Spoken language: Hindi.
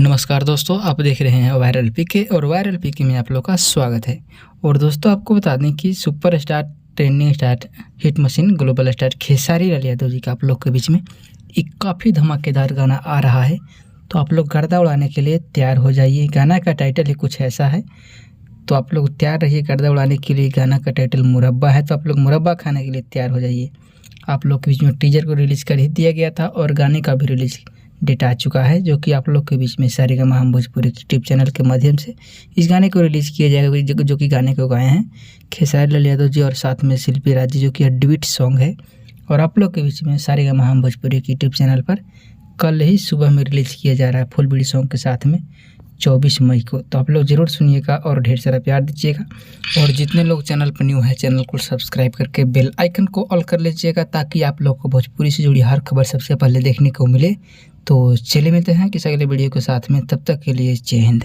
नमस्कार दोस्तों, आप देख रहे हैं वायरल पीके और वायरल पीके में आप लोग का स्वागत है। और दोस्तों आपको बता दें कि superstar trending star hit machine global star Khesari Lal Yadav ji का आप लोग के बीच में एक काफ़ी धमाकेदार गाना आ रहा है। तो आप लोग गर्दा उड़ाने के लिए तैयार हो जाइए। गाना का टाइटल ही कुछ ऐसा है, तो आप लोग तैयार रहिए गर्दा उड़ाने के लिए। गाना का टाइटल मुरब्बा है, तो आप लोग मुरब्बा खाने के लिए तैयार हो जाइए। आप लोग के बीच में टीजर को रिलीज़ कर ही दिया गया था और गाने का भी रिलीज डेट आ चुका है, जो कि आप लोग के बीच में सारेगामा हम भोजपुरी यूट्यूब चैनल के माध्यम से इस गाने को रिलीज़ किया जाएगा, जो कि गाने को गाए हैं खेसारी लाल यादव जी और साथ में शिल्पी राज जी, जो कि डुएट सॉन्ग है। और आप लोग के बीच में सारेगामा हम भोजपुरी यूट्यूब चैनल पर कल ही सुबह में रिलीज़ किया जा रहा है फुल वीडियो सॉन्ग के साथ में 24 मई को। तो आप लोग ज़रूर सुनिएगा और ढेर सारा प्यार दीजिएगा। और जितने लोग चैनल पर न्यू है, चैनल को सब्सक्राइब करके बेल आइकन को ऑल कर लीजिएगा, ताकि आप लोग को भोजपुरी से जुड़ी हर खबर सबसे पहले देखने को मिले। तो चलिए मिलते हैं किसी अगले वीडियो के साथ में, तब तक के लिए जय हिंद।